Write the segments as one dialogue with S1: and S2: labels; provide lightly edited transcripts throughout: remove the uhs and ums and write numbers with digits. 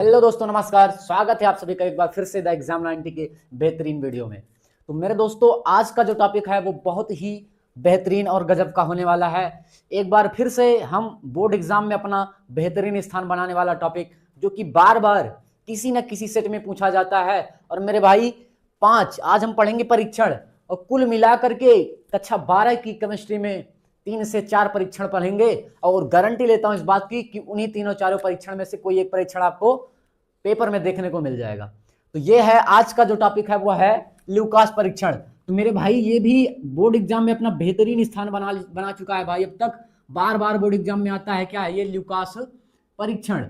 S1: Hello दोस्तों, नमस्कार। स्वागत है आप सभी का एक बार फिर से द एग्जाम 90 के बेहतरीन वीडियो में। तो मेरे दोस्तों, आज का जो टॉपिक है वो बहुत ही बेहतरीन और गजब का होने वाला है। एक बार फिर से हम बोर्ड एग्जाम में अपना बेहतरीन स्थान बनाने वाला टॉपिक, जो कि बार बार किसी न किसी सेट में पूछा जाता है। और मेरे भाई, आज हम पढ़ेंगे परीक्षण, और कुल मिलाकर के कक्षा 12 की केमिस्ट्री में 3 से 4 परीक्षण पढ़ेंगे। और गारंटी लेता हूं इस बात की कि उन्हीं तीनों चारों परीक्षण में से कोई एक परीक्षण आपको पेपर में देखने को मिल जाएगा। तो ये है आज का जो टॉपिक है, वो है ल्यूकास परीक्षण। तो मेरे भाई, ये भी बोर्ड एग्जाम में अपना बेहतरीन स्थान बना चुका है भाई। अब तक बार बार बोर्ड एग्जाम में आता है, क्या है ये ल्यूकास परीक्षण।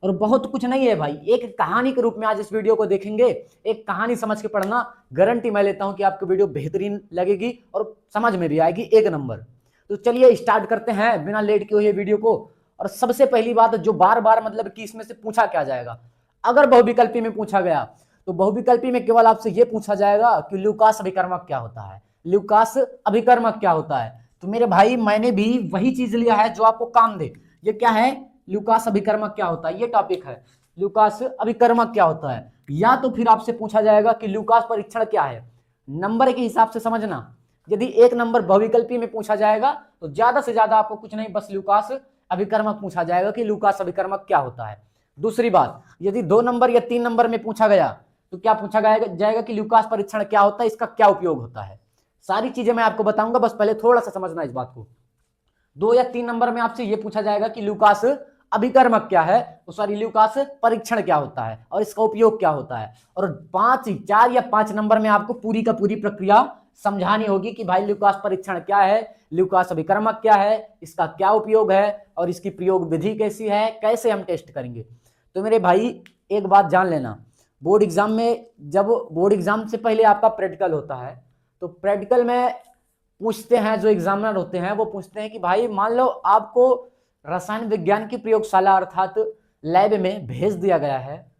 S1: और बहुत कुछ नहीं है भाई, एक कहानी के रूप में आज इस वीडियो को देखेंगे। एक कहानी समझ के पढ़ना, गारंटी मैं लेता हूं कि आपको वीडियो बेहतरीन लगेगी और समझ में भी आएगी एक नंबर। तो चलिए स्टार्ट करते हैं बिना लेट किए हुए वीडियो को। और सबसे पहली बात, जो बार बार मतलब कि इसमें से पूछा क्या जाएगा, अगर बहुविकल्पी में पूछा गया तो बहुविकल्पी में केवल आपसे यह पूछा जाएगा कि ल्यूकास अभिकर्मक क्या होता है। ल्यूकास अभिकर्मक क्या होता है। तो मेरे भाई, मैंने भी वही चीज लिया है जो आपको काम दे। ये क्या है? ल्यूकास अभिकर्मक क्या होता है, ये टॉपिक है। ल्यूकास अभिकर्मक क्या होता है, या तो फिर आपसे पूछा जाएगा कि ल्यूकास परीक्षण क्या है। नंबर के हिसाब से समझना, यदि एक नंबर बहुविकल्पी में पूछा जाएगा तो ज्यादा से ज्यादा आपको कुछ नहीं, बस ल्यूकास अभिकर्मक पूछा जाएगा कि ल्यूकास अभिकर्मक क्या होता है। दूसरी बात, यदि 2 नंबर या 3 नंबर में पूछा गया तो क्या पूछा जाएगा कि ल्यूकास परीक्षण क्या होता है, इसका क्या उपयोग होता है। सारी चीजें मैं आपको बताऊंगा, बस पहले थोड़ा सा समझना इस बात को। 2 या 3 नंबर में आपसे यह पूछा जाएगा कि ल्यूकास अभिकर्मक क्या है, तो सॉरी ल्यूकास परीक्षण क्या होता है और इसका उपयोग क्या होता है। और 4 या 5 नंबर में आपको पूरी का पूरी प्रक्रिया समझानी होगी कि भाई ल्यूकास परीक्षण क्या है, ल्यूकास अभिकर्मक क्या है, इसका क्या उपयोग है और इसकी प्रयोग विधि कैसी है, कैसे हम टेस्ट करेंगे। तो मेरे भाई, एक बात जान लेना, बोर्ड एग्जाम में, जब बोर्ड एग्जाम से पहले आपका प्रैक्टिकल होता है, तो प्रैक्टिकल में पूछते हैं, जो एग्जामिनर होते हैं वो पूछते हैं कि भाई मान लो आपको रसायन विज्ञान की प्रयोगशाला अर्थात लैब में भेज दिया गया है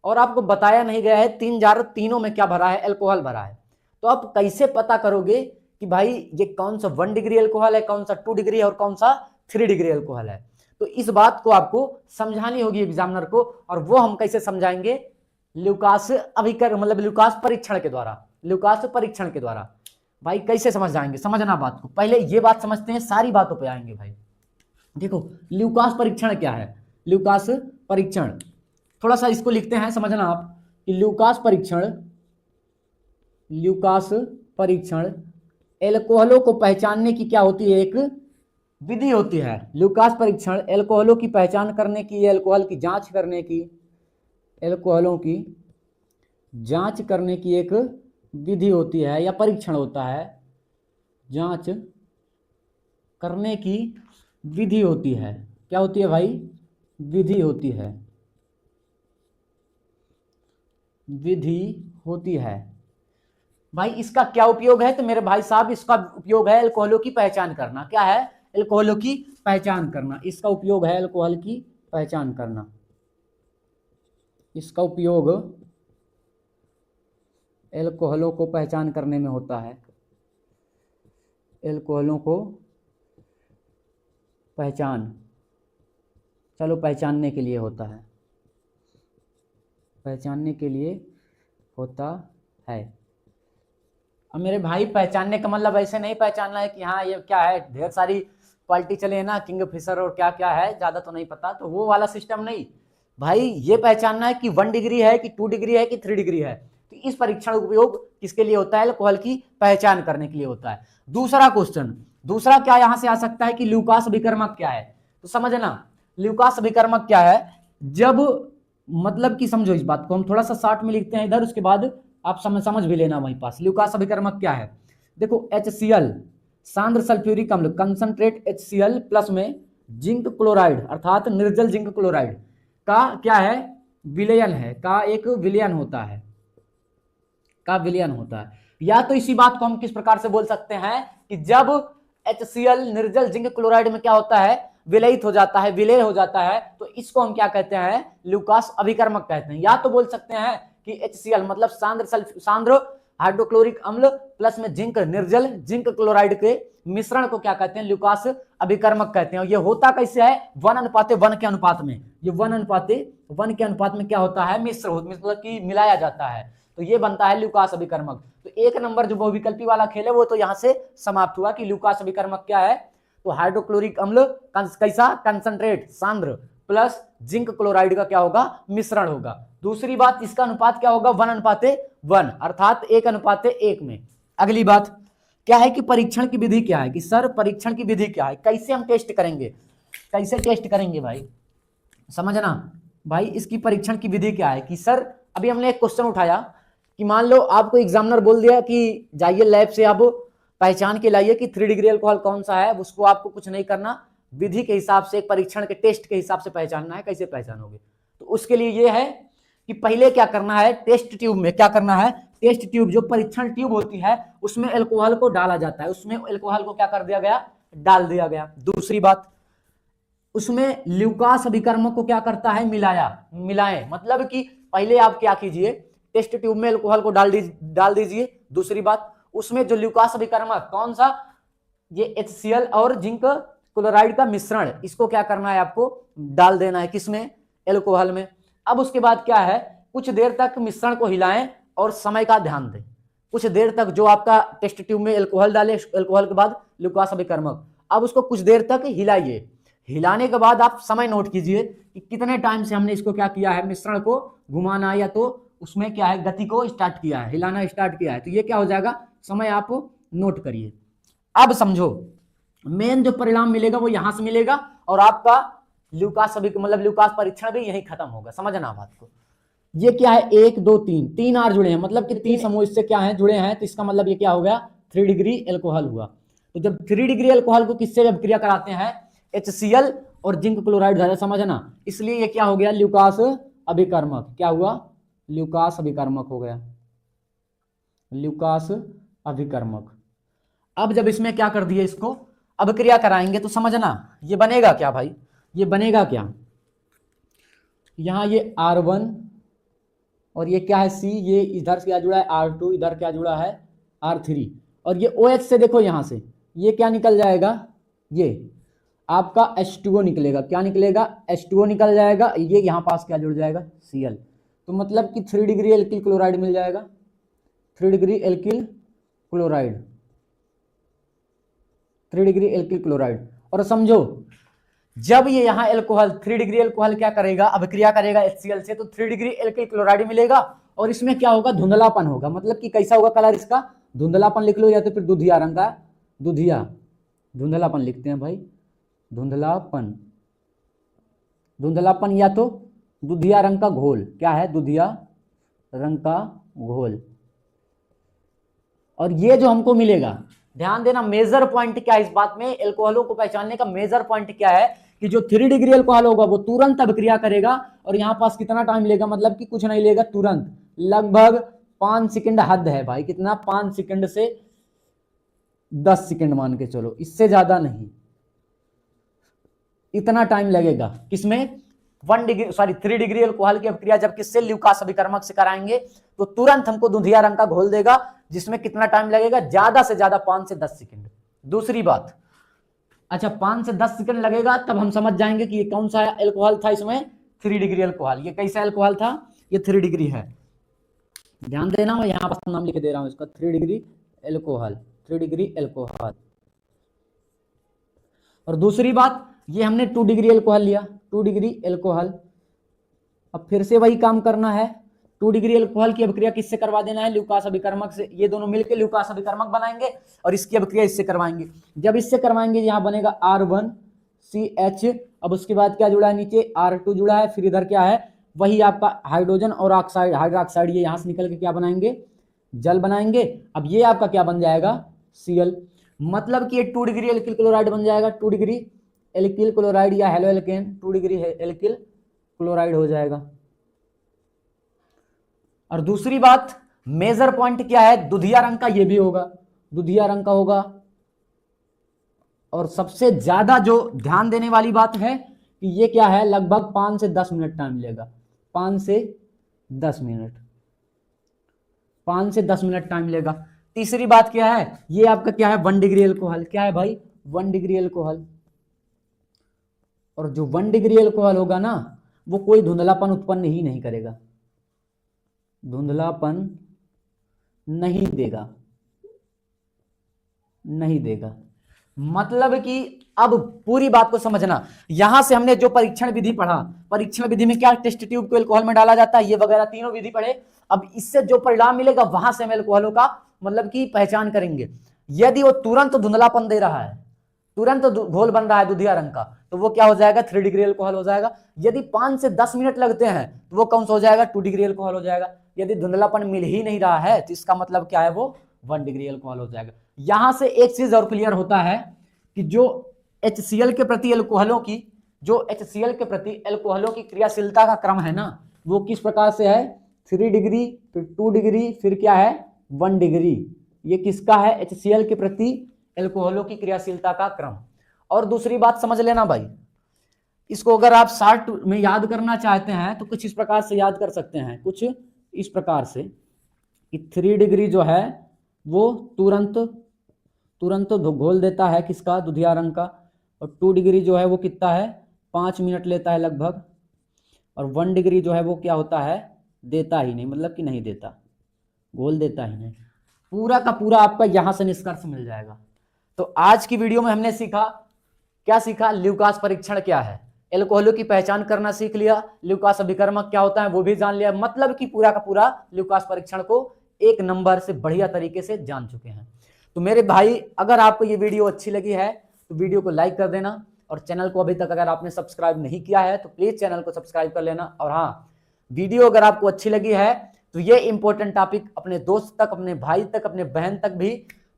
S1: और आपको बताया नहीं गया है 3 जार, तीनों में क्या भरा है, अल्कोहल भरा है। तो आप कैसे पता करोगे कि भाई ये कौन सा 1 डिग्री अल्कोहल है, कौन सा 2 डिग्री है और कौन सा 3 डिग्री अल्कोहल है। तो इस बात को आपको समझानी होगी एग्जामिनर को, और वो हम कैसे समझाएंगे? ल्यूकास मतलब ल्यूकास परीक्षण के द्वारा। ल्यूकास परीक्षण के द्वारा भाई कैसे समझ जाएंगे, समझना बात को। पहले ये बात समझते हैं, सारी बातों पे आएंगे भाई। देखो, ल्यूकास परीक्षण क्या है। ल्यूकास परीक्षण, थोड़ा सा इसको लिखते हैं, समझना आप कि ल्यूकास परीक्षण एल्कोहलों को पहचानने की क्या होती है, एक विधि होती है। ल्यूकास परीक्षण एल्कोहलों की पहचान करने की, एल्कोहल की जांच करने की, एल्कोहलों की जांच करने की एक विधि होती है या परीक्षण होता है। जांच करने की विधि होती है। क्या होती है भाई? विधि होती है, विधि होती है। भाई इसका क्या उपयोग है? तो मेरे भाई साहब, इसका उपयोग है अल्कोहलों की पहचान करना। क्या है? अल्कोहलों की पहचान करना। इसका उपयोग है अल्कोहल की पहचान करना। इसका उपयोग अल्कोहलों को पहचान करने में होता है। अल्कोहलों को पहचानने के लिए होता है। पहचानने के लिए होता है। अब मेरे भाई, पहचानने का मतलब ऐसे नहीं पहचानना है कि हाँ ये क्या है, ढेर सारी क्वालिटी चले ना, किंग फिशर और क्या क्या है, ज्यादा तो नहीं पता, तो वो वाला सिस्टम नहीं भाई। ये पहचानना है कि 1 डिग्री है कि 2 डिग्री है कि 3 डिग्री है। तो इस परीक्षण उपयोग किसके लिए होता है? अल्कोहल की पहचान करने के लिए होता है। दूसरा क्वेश्चन, दूसरा क्या यहां से आ सकता है कि ल्यूकास अभिकर्मक क्या है। तो समझना, ल्यूकास अभिकर्मक क्या है। जब मतलब कि समझो इस बात को, हम थोड़ा सा शॉर्ट में लिखते हैं इधर, उसके बाद आप समझ भी लेना वहीं पास। ल्यूकास अभिकर्मक क्या है? देखो, HCl सांद्र सल्फ्यूरिक अम्ल, कंसंट्रेट HCl प्लस में जिंक क्लोराइड अर्थात निर्जल जिंक क्लोराइड का क्या है? विलयन है, का एक विलयन होता है, का विलयन होता है। या तो इसी बात को हम किस प्रकार से बोल सकते हैं कि जब HCl निर्जल जिंक क्लोराइड में क्या होता है? विलयित हो जाता है, विलय हो जाता है, तो इसको हम क्या कहते हैं? ल्यूकास अभिकर्मक कहते हैं। या तो बोल सकते हैं कि HCl मतलब सांद्र हाइड्रोक्लोरिक अम्ल प्लस में जिंक निर्जल जिंक क्लोराइड के मिश्रण को क्या कहते हैं, ल्यूकास अभिकर्मक कहते हैं। और ये होता कैसे है, 1:1 के अनुपात में। ये 1:1 के अनुपात में क्या होता है, मिश्र मतलब कि मिलाया जाता है, तो ये बनता है ल्यूकास अभिकर्मक। तो एक नंबर जो बहुविकल्पी वाला खेल है वो तो यहां से समाप्त हुआ कि ल्यूकास अभिकर्मक क्या है, तो हाइड्रोक्लोरिक अम्ल कैसा, कंसंट्रेट सांद्र प्लस जिंक क्लोराइड का क्या होगा, मिश्रण होगा। दूसरी बात, इसका अनुपात क्या होगा, 1:1 अर्थात 1:1 में। अगली बात क्या है कि परीक्षण की विधि क्या है, कि सर परीक्षण की विधि क्या है, कैसे हम टेस्ट करेंगे, कैसे टेस्ट करेंगे भाई, समझना भाई, इसकी परीक्षण की विधि क्या है। कि सर अभी हमने एक क्वेश्चन उठाया कि मान लो आपको एग्जामिनर बोल दिया कि जाइए लैब से आप पहचान के लाइए कि 3 डिग्री अल्कोहल कौन सा है, उसको आपको कुछ नहीं करना, विधि के हिसाब से, एक परीक्षण के टेस्ट के हिसाब से पहचानना है। कैसे पहचानोगे, तो उसके लिए ये है कि पहले क्या करना है, टेस्ट ट्यूब में क्या करना है, टेस्ट ट्यूब जो परीक्षण ट्यूब होती है उसमें अल्कोहल को डाला जाता है, उसमें अल्कोहल को क्या कर दिया गया, डाल दिया गया। दूसरी बात, उसमें ल्यूकास अभिकर्मक को क्या करता है, मिलाएं, मतलब कि पहले आप क्या कीजिए, टेस्ट ट्यूब में अल्कोहल को डाल दीजिए। दूसरी बात, उसमें जो ल्यूकास अभिकर्मक कौन सा, ये HCl और जिंक क्लोराइड का मिश्रण, इसको क्या करना है, आपको डाल देना है, किसमें, अल्कोहल में। अब उसके बाद क्या है, कुछ देर तक मिश्रण को हिलाएं और समय का ध्यान दें। कुछ देर तक जो आपका टेस्ट ट्यूब में अल्कोहल डाले, अल्कोहल के बाद ल्यूकास अभिकर्मक, अब उसको कुछ देर तक हिलाइए। हिलाने के बाद आप समय नोट कीजिए कि कितने टाइम से हमने इसको क्या किया है, मिश्रण को घुमाना या तो उसमें क्या है, गति को स्टार्ट किया है, हिलाना स्टार्ट किया है, तो ये क्या हो जाएगा, समय आप नोट करिए। अब समझो, मेन जो परिणाम मिलेगा वो यहां से मिलेगा और आपका ल्यूकास मतलब ल्यूकास परीक्षण भी यही खत्म होगा, समझना बात को। ये क्या है, 1 2 3 आर जुड़े हैं, मतलब कि 3 समूह इससे क्या है, जुड़े हैं, तो इसका मतलब ये क्या हो गया, 3 डिग्री अल्कोहल हुआ। तो जब 3 डिग्री अल्कोहल को किससे जब क्रिया कराते हैं, HCl और जिंक क्लोराइड द्वारा, समझना, इसलिए ये क्या हो गया, ल्यूकास अभिकर्मक। क्या हुआ, ल्यूकास अभिकर्मक हो गया, ल्यूकास अभिकर्मक। अब जब इसमें क्या कर दिए, इसको अभिक्रिया कराएंगे तो समझना ये बनेगा क्या भाई, ये बनेगा क्या, यहां ये R1 और ये क्या है C, ये इधर क्या जुड़ा है R2, इधर क्या जुड़ा है R3, और ये OH से देखो यहां से ये क्या निकल जाएगा, ये आपका H2O निकलेगा। क्या निकलेगा, H2O निकल जाएगा, ये यहां पास क्या जुड़ जाएगा, Cl। तो मतलब कि 3 डिग्री एल्किल क्लोराइड मिल जाएगा, 3 degree alkyl chloride, 3 degree alkyl chloride. और समझो जब ये यहां एल्कोहल 3 डिग्री एल्कोहल क्या करेगा, अभिक्रिया करेगा HCl से, तो 3 डिग्री एल्किल क्लोराइड मिलेगा और इसमें क्या होगा, धुंधलापन होगा, मतलब कि कैसा होगा कलर इसका, धुंधलापन लिख लो या तो फिर दुधिया रंग का, धुंधलापन लिखते हैं भाई, धुंधलापन या तो दुधिया रंग का घोल, क्या है, दुधिया रंग का घोल। और ये जो हमको मिलेगा, ध्यान देना मेजर पॉइंट क्या है इस बात में, एल्कोहलों को पहचानने का मेजर पॉइंट क्या है कि जो 3 डिग्री एल्कोहल होगा वो तुरंत अभिक्रिया करेगा और यहां पास कितना टाइम लेगा, मतलब कि कुछ नहीं लेगा, तुरंत लगभग 5 सेकंड हद है भाई, कितना, 5 सेकंड से 10 सेकंड मान के चलो, इससे ज्यादा नहीं, इतना टाइम लगेगा। किसमें, 3 डिग्री अल्कोहल की अभिक्रिया जब किससे, ल्यूकास अभिकर्मक से कराएंगे तो तुरंत हमको दुधिया रंग का घोल देगा, जिसमें कितना टाइम लगेगा, ज्यादा से ज्यादा 5 से 10 सेकंड। दूसरी बात, अच्छा 5 से 10 सेकंड लगेगा तब हम समझ जाएंगे कि ये कौन सा अल्कोहल था, इसमें 3 डिग्री अल्कोहल। ये कैसा अल्कोहल था, ये 3 डिग्री है, ध्यान देना, मैं यहां पर नाम लिख दे रहा हूं इसका, 3 डिग्री अल्कोहल, 3 डिग्री अल्कोहल। और दूसरी बात, ये हमने 2 डिग्री अल्कोहल लिया, 2 डिग्री अल्कोहल। अब फिर से वही काम करना है, 2 डिग्री अल्कोहल की अभिक्रिया किससे करवा देना है, ल्यूकास अभिकर्मक से। ये दोनों मिलकर ल्यूकास अभिकर्मक बनाएंगे और इसकी अभिक्रिया इससे करवाएंगे। जब इससे करवाएंगे यहां बनेगा R1CH, अब उसके बाद क्या जुड़ा है, नीचे R2 जुड़ा है, फिर इधर क्या है, वही आपका हाइड्रोजन और ऑक्साइड, हाइड्रोक्साइड, ये यहां से निकल के क्या बनाएंगे, जल बनाएंगे। अब ये आपका क्या बन जाएगा, Cl, मतलब कि ये 2 डिग्री एल्किल क्लोराइड बन जाएगा, 2 डिग्री एल्किल क्लोराइड या halo alkane, 2 degree alkyl chloride हो जाएगा। और दूसरी बात, मेजर पॉइंट क्या है, दुधिया रंग का, ये भी होगा, दुधिया रंग का होगा। और सबसे ज्यादा जो ध्यान देने वाली बात है कि ये क्या है, लगभग 5 से 10 मिनट टाइम लेगा, 5 से 10 मिनट, 5 से 10 मिनट टाइम लेगा। तीसरी बात क्या है, ये आपका क्या है 1 डिग्री एल्कोहल, क्या है भाई 1 डिग्री एल्कोहल। और जो 1 डिग्री एल्कोहल होगा ना वो कोई धुंधलापन उत्पन्न ही नहीं करेगा, धुंधलापन नहीं देगा, नहीं देगा। मतलब कि अब पूरी बात को समझना, यहां से हमने जो परीक्षण विधि पढ़ा, परीक्षण विधि में क्या टेस्ट ट्यूब को एल्कोहल में डाला जाता है, ये वगैरह तीनों विधि पढ़े। अब इससे जो परिणाम मिलेगा वहां से हम एल्कोहलों का मतलब की पहचान करेंगे। यदि वो तुरंत धुंधलापन दे रहा है, तुरंत घोल बन रहा है दुधिया रंग का, तो वो क्या हो जाएगा 3 डिग्री एल्कोहल हो जाएगा। यदि 5 से 10 मिनट लगते हैं तो वो कौन सा हो जाएगा 2 डिग्री एल्कोहल हो जाएगा। यदि धुंधलापन मिल ही नहीं रहा है तो इसका मतलब क्या है वो 1 डिग्री एल्कोहल हो जाएगा। यहां से एक चीज और क्लियर होता है कि जो HCl के प्रति एल्कोहलों की, जो HCl के प्रति एल्कोहलों की क्रियाशीलता का क्रम है ना वो किस प्रकार से है 3 डिग्री, फिर 2 डिग्री, फिर क्या है 1 डिग्री। ये किसका है HCl के प्रति एल्कोहलों की क्रियाशीलता का क्रम। और दूसरी बात समझ लेना भाई, इसको अगर आप शॉर्ट में याद करना चाहते हैं तो कुछ इस प्रकार से याद कर सकते हैं, कुछ इस प्रकार से कि 3 डिग्री जो है वो तुरंत घोल देता है किसका दुधिया रंग का, और 2 डिग्री जो है वो कितना है 5 मिनट लेता है लगभग, और 1 डिग्री जो है वो क्या होता है देता ही नहीं, मतलब कि नहीं देता, घोल देता ही नहीं। पूरा का पूरा आपका यहां से निष्कर्ष मिल जाएगा। तो आज की वीडियो में हमने सीखा, क्या सीखा, ल्यूकास परीक्षण क्या है, एल्कोहलों की पहचान करना सीख लिया, ल्यूकास अभिकर्मक क्या होता है वो भी जान लिया, मतलब कि पूरा का पूरा ल्यूकास परीक्षण को एक नंबर से बढ़िया तरीके से जान चुके हैं। तो मेरे भाई अगर आपको ये वीडियो अच्छी लगी है तो वीडियो को लाइक कर देना, और चैनल को अभी तक अगर आपने सब्सक्राइब नहीं किया है तो प्लीज चैनल को सब्सक्राइब कर लेना। और हाँ, वीडियो अगर आपको अच्छी लगी है तो ये इंपॉर्टेंट टॉपिक अपने दोस्त तक, अपने भाई तक, अपने बहन तक भी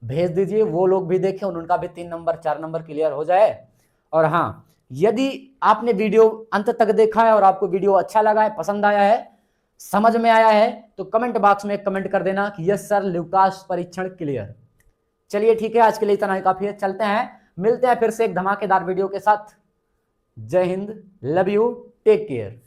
S1: भेज दीजिए, वो लोग भी देखें, उनका भी 3 नंबर 4 नंबर क्लियर हो जाए। और हाँ, यदि आपने वीडियो अंत तक देखा है और आपको वीडियो अच्छा लगा है, पसंद आया है, समझ में आया है, तो कमेंट बॉक्स में कमेंट कर देना कि यस सर ल्यूकास परीक्षण क्लियर। चलिए ठीक है, आज के लिए इतना ही काफी है, चलते हैं, मिलते हैं फिर से एक धमाकेदार वीडियो के साथ। जय Hind, love you, take care.